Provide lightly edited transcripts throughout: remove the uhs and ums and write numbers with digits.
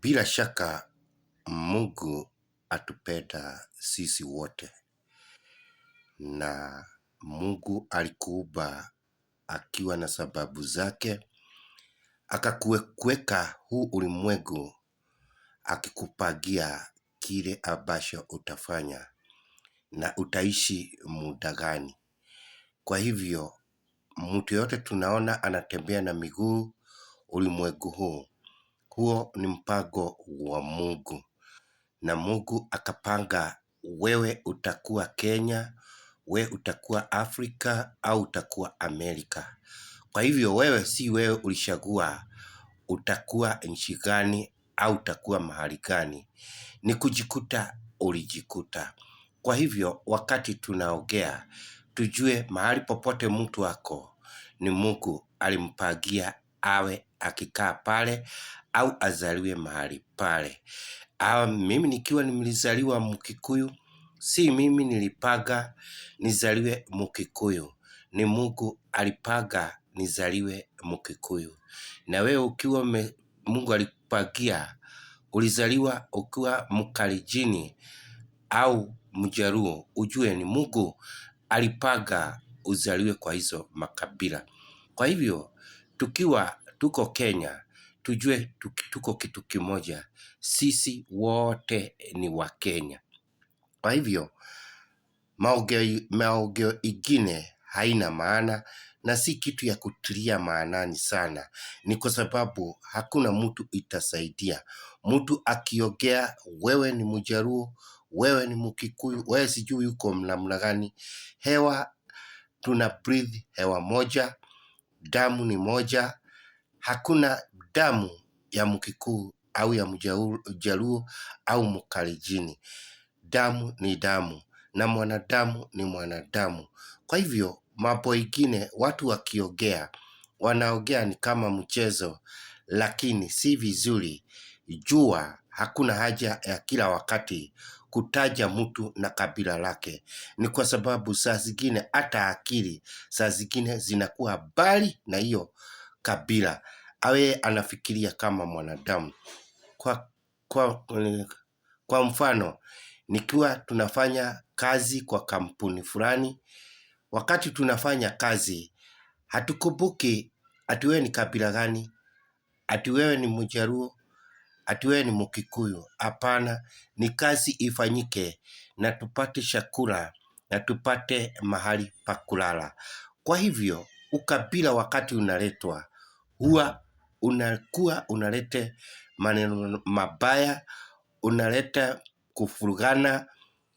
Bila shaka Mungu atupenda sisi wote, na Mungu alikuumba akiwa na sababu zake, akakuweka huu ulimwengu akikupangia kile ambacho utafanya na utaishi muda gani. Kwa hivyo mtu yote tunaona anatembea na miguu ulimwengu huu, huo ni mpango wa Mungu. Na Mungu akapanga wewe utakuwa Kenya, wewe utakuwa Afrika au utakuwa Amerika. Kwa hivyo wewe si wewe ulichagua utakuwa nchi gani au utakuwa mahali gani. Ni kujikuta ulijikuta. Kwa hivyo wakati tunaongea, tujue mahali popote mtu ako ni Mungu alimpangia awe akikaa pale au azaliwe mahali pale. Mimi nikiwa nilizaliwa Mkikuyu, si mimi nilipanga nizaliwe Mkikuyu, ni Mungu alipanga nizaliwe Mkikuyu. Na wewe ukiwa Mungu alipangia ulizaliwa ukiwa Mkalenjin au Mjaluo, ujue ni Mungu alipanga uzaliwe kwa hizo makabila. Kwa hivyo tuko Kenya, tujue tuko kitu kimoja, sisi wote ni wa Kenya. Kwa hivyo maongeo ingine haina maana na si kitu ya kutilia maanani sana, ni kwa sababu hakuna mtu itasaidia. Mtu akiongea wewe ni Mjaluo, wewe ni Mkikuyu, wewe sijui yuko namna gani, hewa tuna breathe hewa moja, damu ni moja. Hakuna damu ya Mkikuyu au ya Mjaluo au Mkalenjin. Damu ni damu na mwanadamu ni mwanadamu. Kwa hivyo mambo ingine watu wakiongea, wanaongea ni kama mchezo, lakini si vizuri. Jua hakuna haja ya kila wakati kutaja mtu na kabila lake. Ni kwa sababu saa zingine hata akili saa zingine zinakuwa mbali na hiyo kabila. Awe anafikiria kama mwanadamu. Kwa mfano, nikiwa tunafanya kazi kwa kampuni fulani, wakati tunafanya kazi, hatukumbuki ati wewe ni kabila gani, ati wewe ni Mjaluo, ati wewe ni Mkikuyu. Hapana, ni kazi ifanyike na tupate chakula na tupate mahali pa kulala. Kwa hivyo, ukabila wakati unaletwa, huwa unakuwa unalete maneno mabaya, unaleta kufurugana,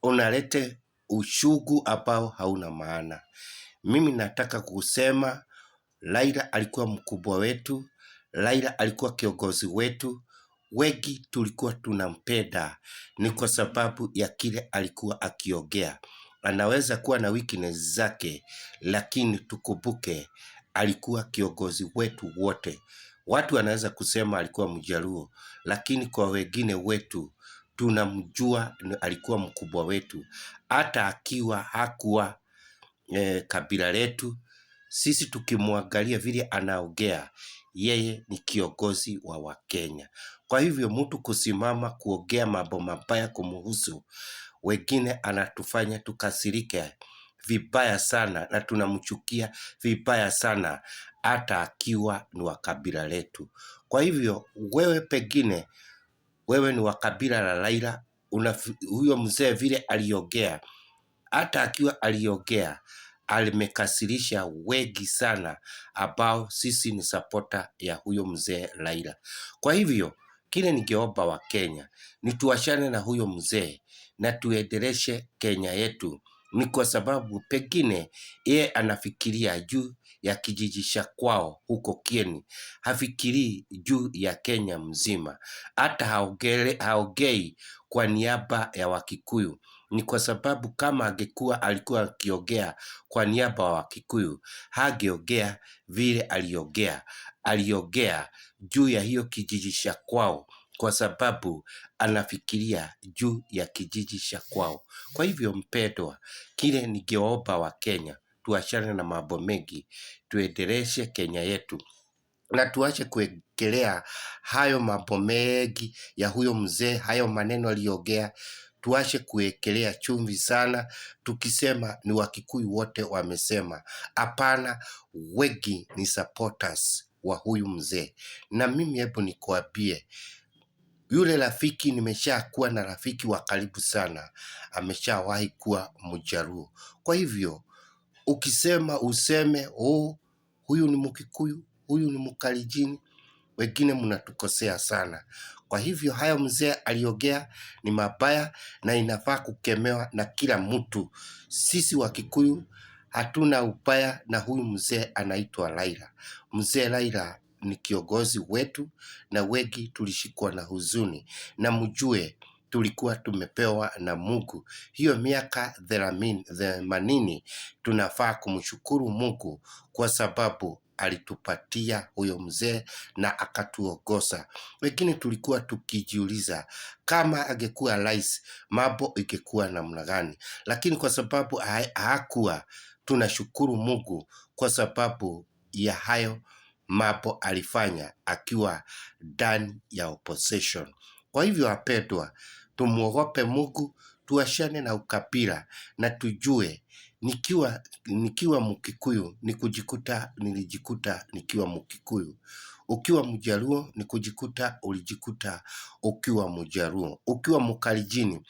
unalete ushugu ambao hauna maana. Mimi nataka kusema Raila alikuwa mkubwa wetu, Raila alikuwa kiongozi wetu, wengi tulikuwa tunampenda ni kwa sababu ya kile alikuwa akiongea. Anaweza kuwa na weakness zake, lakini tukumbuke alikuwa kiongozi wetu wote. Watu wanaweza kusema alikuwa Mjaluo, lakini kwa wengine wetu tunamjua alikuwa mkubwa wetu. Hata akiwa hakuwa kabila letu, sisi tukimwangalia vile anaongea, yeye ni kiongozi wa Wakenya. Kwa hivyo mtu kusimama kuongea mambo mabaya kumhusu, wengine anatufanya tukasirike vibaya sana na tunamchukia vibaya sana hata akiwa ni wa kabila letu. Kwa hivyo wewe pengine wewe ni wa kabila la Raila, huyo mzee vile aliongea, hata akiwa aliongea alimekasirisha wengi sana ambao sisi ni supporter ya huyo mzee Raila. Kwa hivyo kile ningeomba wa Kenya ni tuachane na huyo mzee na tuendeleshe Kenya yetu. Ni kwa sababu pengine yeye anafikiria juu ya kijiji cha kwao huko Kieni, hafikirii juu ya Kenya mzima. Hata haongei kwa niaba ya Wakikuyu. Ni kwa sababu kama alikuwa akiongea kwa niaba ya Wakikuyu, hangeongea vile aliongea. Aliongea juu ya hiyo kijiji cha kwao kwa sababu anafikiria juu ya kijiji cha kwao. Kwa hivyo mpendwa, kile ningeomba wa Kenya, tuachane na mambo mengi, tuendeleshe Kenya yetu na tuache kuekelea hayo mambo mengi ya huyo mzee, hayo maneno aliongea, tuache kuwekelea chumvi sana, tukisema ni Wakikuyu wote wamesema. Hapana, wengi ni supporters wa huyu mzee. Na mimi hebu nikuambie, yule rafiki nimeshakuwa na rafiki wa karibu sana, ameshawahi kuwa Mjaluo. Kwa hivyo ukisema useme huyu ni Mkikuyu, huyu ni Mkalenjin, wengine mnatukosea sana. Kwa hivyo hayo mzee aliongea ni mabaya na inafaa kukemewa na kila mtu. Sisi Wakikuyu hatuna ubaya na huyu mzee anaitwa Raila. Mzee Raila ni kiongozi wetu na wengi tulishikwa na huzuni, na mjue tulikuwa tumepewa na Mungu. Hiyo miaka 80 tunafaa kumshukuru Mungu kwa sababu alitupatia huyo mzee na akatuongoza. Wengine tulikuwa tukijiuliza kama angekuwa rais mambo ingekuwa namna gani, lakini kwa sababu hakuwa, tunashukuru Mungu kwa sababu ya hayo mambo alifanya akiwa ndani ya opposition. Kwa hivyo wapendwa, tumuogope Mungu, tuachane na ukabila na tujue nikiwa Mkikuyu nilijikuta nikiwa Mkikuyu. Ukiwa Mjaluo ulijikuta ukiwa Mjaluo. Ukiwa Mkalenjin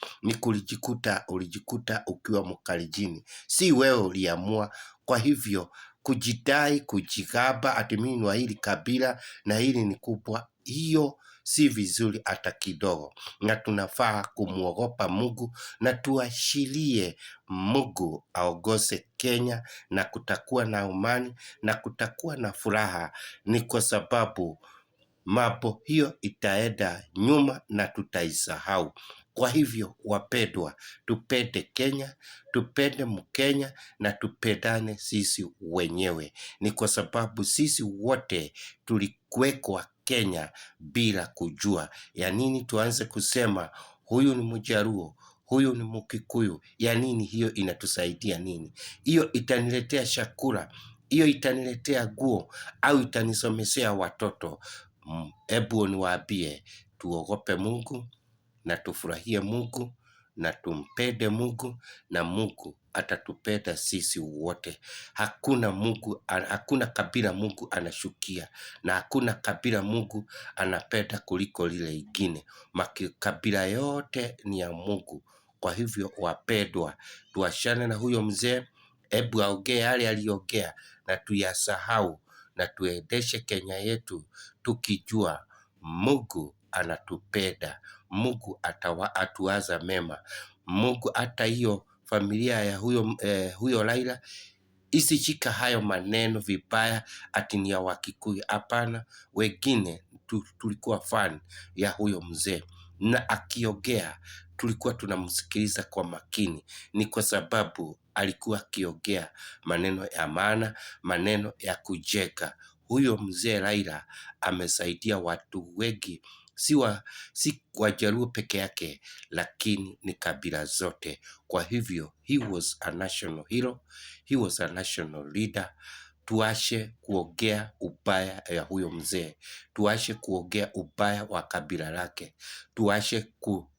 ulijikuta ukiwa Mkalenjin. Si wewe uliamua. Kwa hivyo kujidai, kujigamba ati mimi ni wa hili kabila na hili ni kubwa, hiyo si vizuri hata kidogo. Na tunafaa kumuogopa Mungu na tuashirie Mungu aongoze Kenya, na kutakuwa na amani na kutakuwa na furaha. Ni kwa sababu mambo hiyo itaenda nyuma na tutaisahau. Kwa hivyo wapendwa, tupende Kenya, tupende Mkenya na tupendane sisi wenyewe. Ni kwa sababu sisi wote tulikuwekwa Kenya bila kujua. Ya nini tuanze kusema huyu ni Mjaluo, huyu ni Mkikuyu? Ya nini? Hiyo inatusaidia nini? Hiyo itaniletea chakula? Hiyo itaniletea nguo? Au itanisomeshea watoto? Hebu niwaambie, tuogope Mungu na tufurahie Mungu na tumpende Mungu, na Mungu atatupenda sisi wote. Hakuna kabila Mungu anashukia, na hakuna kabila Mungu anapenda kuliko lile ingine. Makabila yote ni ya Mungu. Kwa hivyo wapendwa, tuachane na huyo mzee. Hebu aongee yale aliongea na tuyasahau, na tuendeshe Kenya yetu tukijua Mungu anatupenda. Mungu atuwaza mema. Mungu hata hiyo familia ya huyo Raila isichika hayo maneno vibaya ati ni ya Wakikuyu. Hapana, wengine tulikuwa fan ya huyo mzee, na akiongea tulikuwa tunamsikiliza kwa makini. Ni kwa sababu alikuwa akiongea maneno ya maana, maneno ya kujenga. Huyo mzee Raila amesaidia watu wengi, si Wajaluo peke yake, lakini ni kabila zote. Kwa hivyo he was a national hero, he was a national leader. Tuache kuongea ubaya ya huyo mzee, tuache kuongea ubaya wa kabila lake, tuache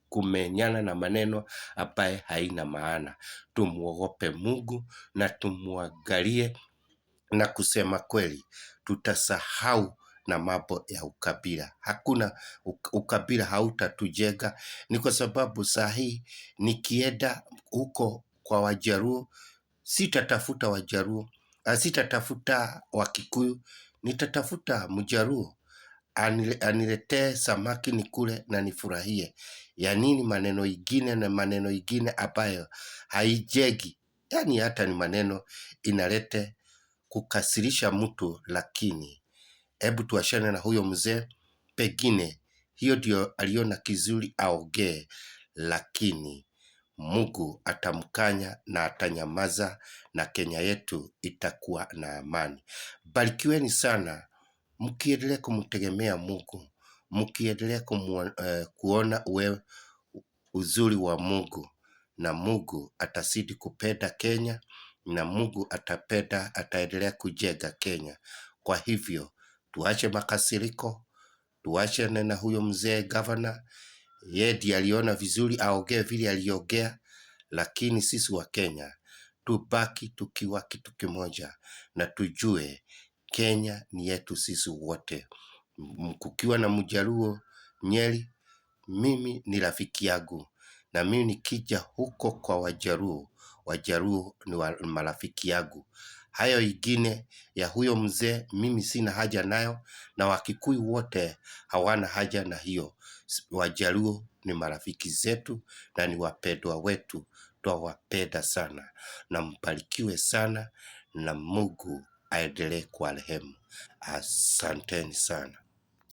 kumenyana na maneno ambaye haina maana. Tumuogope Mungu na tumuangalie, na kusema kweli tutasahau na mambo ya ukabila. Hakuna ukabila hautatujenga. Ni kwa sababu sahi nikienda huko kwa Wajaluo, sitatafuta Wajaluo, sitatafuta Wakikuyu, nitatafuta Mjaluo aniletee samaki nikule na nifurahie. Ya nini maneno ingine ambayo haijegi? Yani hata ni maneno inalete kukasirisha mtu. Lakini hebu tuachane na huyo mzee. Pengine hiyo ndio aliona kizuri aongee, lakini Mungu atamkanya na atanyamaza, na Kenya yetu itakuwa na amani. Barikiweni sana, mkiendelea kumtegemea Mungu, mkiendelea kuona uzuri wa Mungu, na Mungu atazidi kupenda Kenya, na Mungu ataendelea kujenga Kenya. Kwa hivyo tuache makasiriko, tuachane na huyo mzee gavana. Yeye ndiye aliona vizuri aongee vile aliongea, lakini sisi wa Kenya tubaki tukiwa kitu kimoja na tujue Kenya ni yetu sisi wote. Kukiwa na Mjaluo Nyeri, mimi ni rafiki yangu, na mimi nikija huko kwa Wajaluo ni marafiki yangu. Hayo ingine ya huyo mzee mimi sina haja nayo, na Wakikuyu wote hawana haja na hiyo. Wajaluo ni marafiki zetu na ni wapendwa wetu, twawapenda sana, na mbarikiwe sana, na Mungu aendelee kuwarehemu. Asanteni sana.